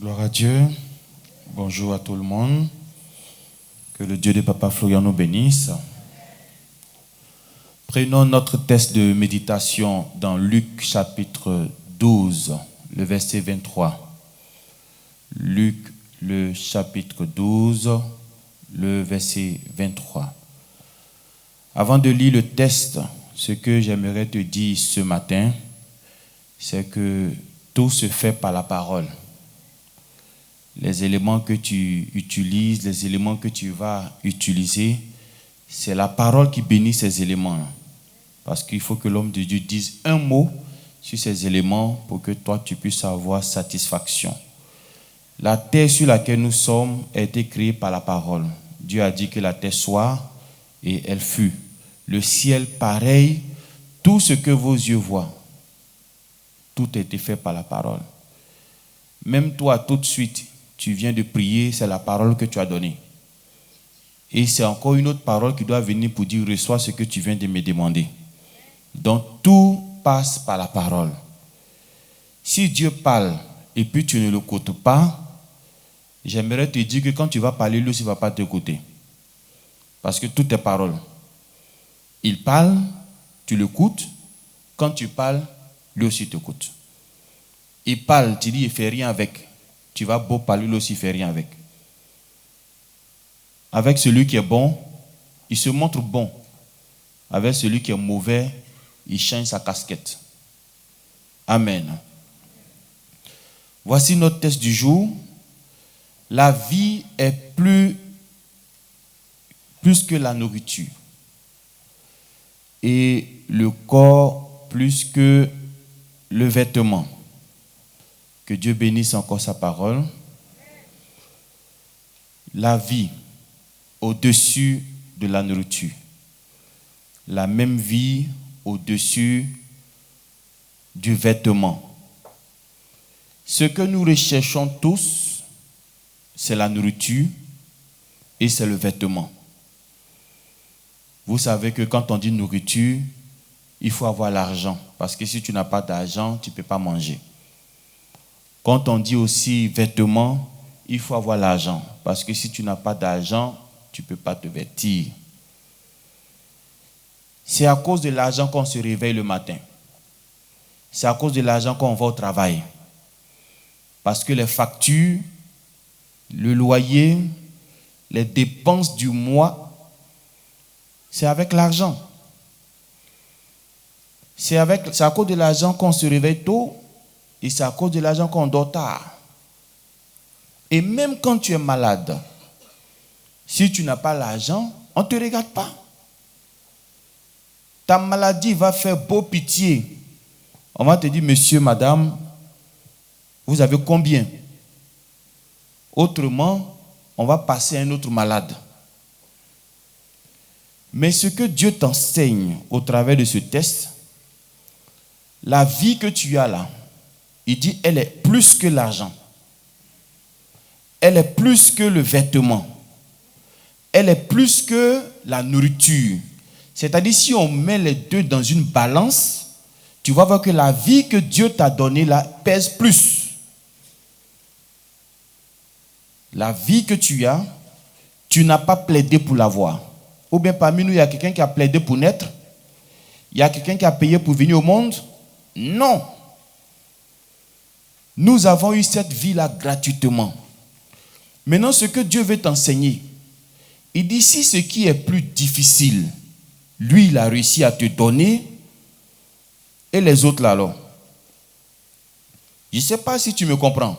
Gloire à Dieu. Bonjour à tout le monde. Que le Dieu de Papa Florian nous bénisse. Prenons notre texte de méditation dans Luc chapitre 12, le verset 23. Luc, le chapitre 12, le verset 23. Avant de lire le texte, ce que j'aimerais te dire ce matin, c'est que tout se fait par la parole. Les éléments que tu utilises, les éléments que tu vas utiliser, c'est la parole qui bénit ces éléments. Parce qu'il faut que l'homme de Dieu dise un mot sur ces éléments pour que toi, tu puisses avoir satisfaction. La terre sur laquelle nous sommes a été créée par la parole. Dieu a dit que la terre soit et elle fut. Le ciel pareil, tout ce que vos yeux voient, tout a été fait par la parole. Même toi, tout de suite, tu viens de prier, c'est la parole que tu as donnée. Et c'est encore une autre parole qui doit venir pour dire, reçois ce que tu viens de me demander. Donc, tout passe par la parole. Si Dieu parle et puis tu ne l'écoutes pas, j'aimerais te dire que quand tu vas parler, lui aussi ne va pas t'écouter. Parce que tout est parole. Il parle, tu l'écoutes. Quand tu parles, lui aussi t'écoute. Il parle, tu dis, il ne fait rien avec. Tu vas beau parler, lui aussi, il ne fait rien avec. Avec celui qui est bon, il se montre bon. Avec celui qui est mauvais, il change sa casquette. Amen. Voici notre texte du jour. La vie est plus que la nourriture. Et le corps plus que le vêtement. Que Dieu bénisse encore sa parole. La vie au-dessus de la nourriture. La même vie au-dessus du vêtement. Ce que nous recherchons tous, c'est la nourriture et c'est le vêtement. Vous savez que quand on dit nourriture, il faut avoir l'argent. Parce que si tu n'as pas d'argent, tu ne peux pas manger. Quand on dit aussi vêtements, il faut avoir l'argent. Parce que si tu n'as pas d'argent, tu ne peux pas te vêtir. C'est à cause de l'argent qu'on se réveille le matin. C'est à cause de l'argent qu'on va au travail. Parce que les factures, le loyer, les dépenses du mois, c'est avec l'argent. C'est à cause de l'argent qu'on se réveille tôt. Et c'est à cause de l'argent qu'on dort tard. Et même quand tu es malade, si tu n'as pas l'argent, on ne te regarde pas. Ta maladie va faire beau pitié. On va te dire, monsieur, madame, vous avez combien? Autrement, on va passer à un autre malade. Mais ce que Dieu t'enseigne au travers de ce test, la vie que tu as là, il dit, elle est plus que l'argent. Elle est plus que le vêtement. Elle est plus que la nourriture. C'est-à-dire, si on met les deux dans une balance, tu vas voir que la vie que Dieu t'a donnée là pèse plus. La vie que tu as, tu n'as pas plaidé pour l'avoir. Ou bien parmi nous, il y a quelqu'un qui a plaidé pour naître. Il y a quelqu'un qui a payé pour venir au monde. Non. Nous avons eu cette vie-là gratuitement. Maintenant, ce que Dieu veut t'enseigner, il dit, si ce qui est plus difficile, lui, il a réussi à te donner, et les autres là alors. Je ne sais pas si tu me comprends.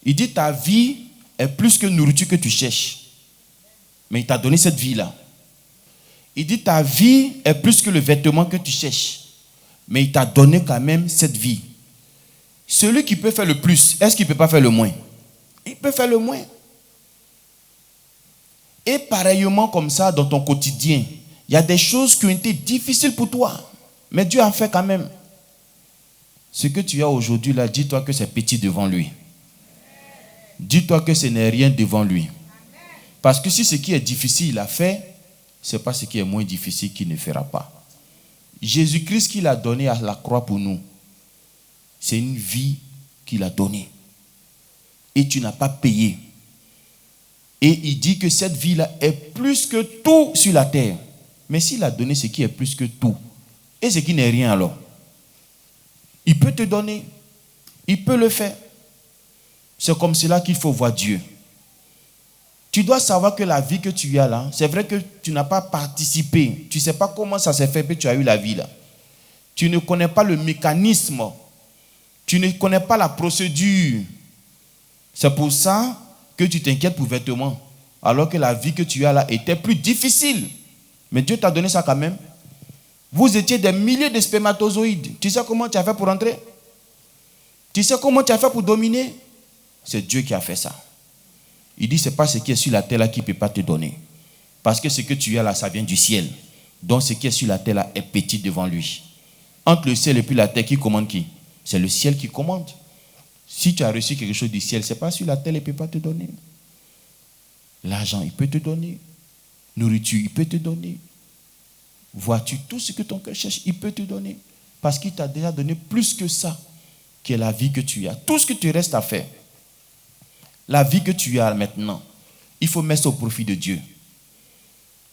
Il dit, ta vie est plus que nourriture que tu cherches. Mais il t'a donné cette vie-là. Il dit, ta vie est plus que le vêtement que tu cherches. Mais il t'a donné quand même cette vie. Celui qui peut faire le plus, est-ce qu'il ne peut pas faire le moins? Il peut faire le moins. Et pareillement comme ça, dans ton quotidien, il y a des choses qui ont été difficiles pour toi. Mais Dieu a fait quand même. Ce que tu as aujourd'hui là, dis-toi que c'est petit devant lui. Dis-toi que ce n'est rien devant lui. Parce que si ce qui est difficile il a fait, ce n'est pas ce qui est moins difficile qu'il ne fera pas. Jésus-Christ qu'il a donné à la croix pour nous, c'est une vie qu'il a donnée. et tu n'as pas payé. Et il dit que cette vie-là est plus que tout sur la terre. Mais s'il a donné ce qui est plus que tout, et ce qui n'est rien alors, il peut te donner, il peut le faire. C'est comme cela qu'il faut voir Dieu. Tu dois savoir que la vie que tu as là, c'est vrai que tu n'as pas participé. Tu ne sais pas comment ça s'est fait que tu as eu la vie là. Tu ne connais pas le mécanisme. Tu ne connais pas la procédure. C'est pour ça que tu t'inquiètes pour vêtements. Alors que la vie que tu as là était plus difficile. Mais Dieu t'a donné ça quand même. Vous étiez des milliers de spermatozoïdes. Tu sais comment tu as fait pour entrer? Tu sais comment tu as fait pour dominer? C'est Dieu qui a fait ça. Il dit, ce n'est pas ce qui est sur la terre là qui ne peut pas te donner. Parce que ce que tu as là, ça vient du ciel. Donc ce qui est sur la terre là est petit devant lui. Entre le ciel et puis la terre, qui commande qui? C'est le ciel qui commande. Si tu as reçu quelque chose du ciel, ce n'est pas sur la terre, il ne peut pas te donner. L'argent, il peut te donner. Nourriture, il peut te donner. Vois-tu tout ce que ton cœur cherche, il peut te donner. Parce qu'il t'a déjà donné plus que ça, qui est la vie que tu as. Tout ce que tu restes à faire. La vie que tu as maintenant, il faut mettre ça au profit de Dieu.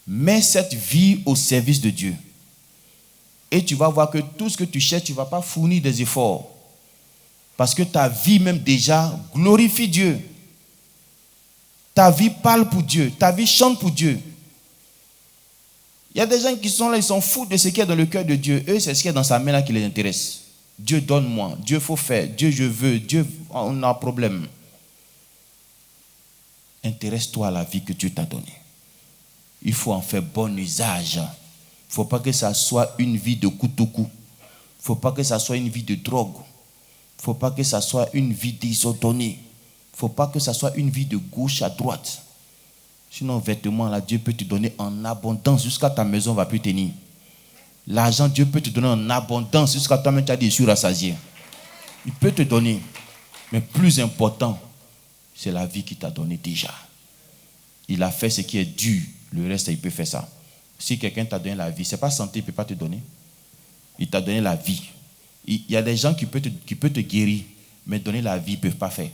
Mets cette vie au service de Dieu. Et tu vas voir que tout ce que tu cherches, tu ne vas pas fournir des efforts. Parce que ta vie même déjà glorifie Dieu. Ta vie parle pour Dieu. Ta vie chante pour Dieu. Il y a des gens qui sont là, ils s'en foutent de ce qu'il y a dans le cœur de Dieu. Eux, c'est ce qu'il y a dans sa main là qui les intéresse. Dieu donne-moi. Dieu faut faire. Dieu je veux. Dieu, on a un problème. Intéresse-toi à la vie que Dieu t'a donnée. Il faut en faire bon usage. Il ne faut pas que ça soit une vie de couteau-coup. Il ne faut pas que ça soit une vie de drogue. Il ne faut pas que ça soit une vie désordonnée. Il ne faut pas que ça soit une vie de gauche à droite. Sinon, vêtements, là, Dieu peut te donner en abondance jusqu'à ta maison ne va plus tenir. L'argent, Dieu peut te donner en abondance jusqu'à toi-même tu as des jours rassasiés. Il peut te donner. Mais plus important, c'est la vie qu'il t'a donnée déjà. Il a fait ce qui est dur. Le reste, il peut faire ça. Si quelqu'un t'a donné la vie, ce n'est pas santé, il ne peut pas te donner. Il t'a donné la vie. Il y a des gens qui peuvent te guérir, mais donner la vie, ils ne peuvent pas faire.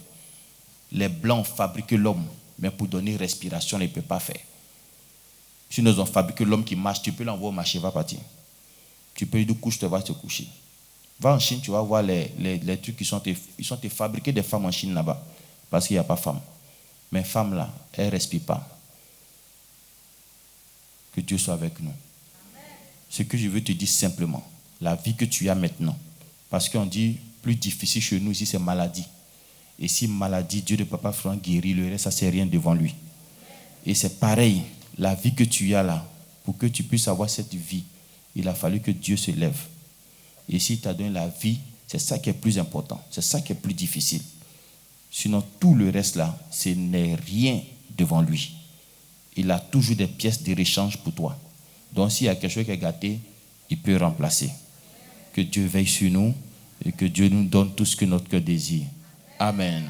Les Blancs fabriquent l'homme, mais pour donner respiration, ils ne peuvent pas faire. Si nous avons fabriqué l'homme qui marche, tu peux l'envoyer au marché, il va partir. Tu peux lui dire couche, tu vas te coucher. Va en Chine, tu vas voir les trucs qui sont fabriqués des femmes en Chine là-bas. Parce qu'il n'y a pas de femmes. Mais femmes là, elles ne respirent pas. Que Dieu soit avec nous. Ce que je veux te dire simplement, la vie que tu as maintenant, parce qu'on dit plus difficile chez nous ici, c'est maladie. Et si maladie, Dieu ne peut pas faire guérir, le reste, ça c'est rien devant lui. Et c'est pareil, la vie que tu as là, pour que tu puisses avoir cette vie, il a fallu que Dieu se lève. Et s'il t'a donné la vie, c'est ça qui est plus important, c'est ça qui est plus difficile. Sinon, tout le reste là, ce n'est rien devant lui. Il a toujours des pièces de réchange pour toi. Donc, s'il y a quelque chose qui est gâté, il peut remplacer. Que Dieu veille sur nous et que Dieu nous donne tout ce que notre cœur désire. Amen.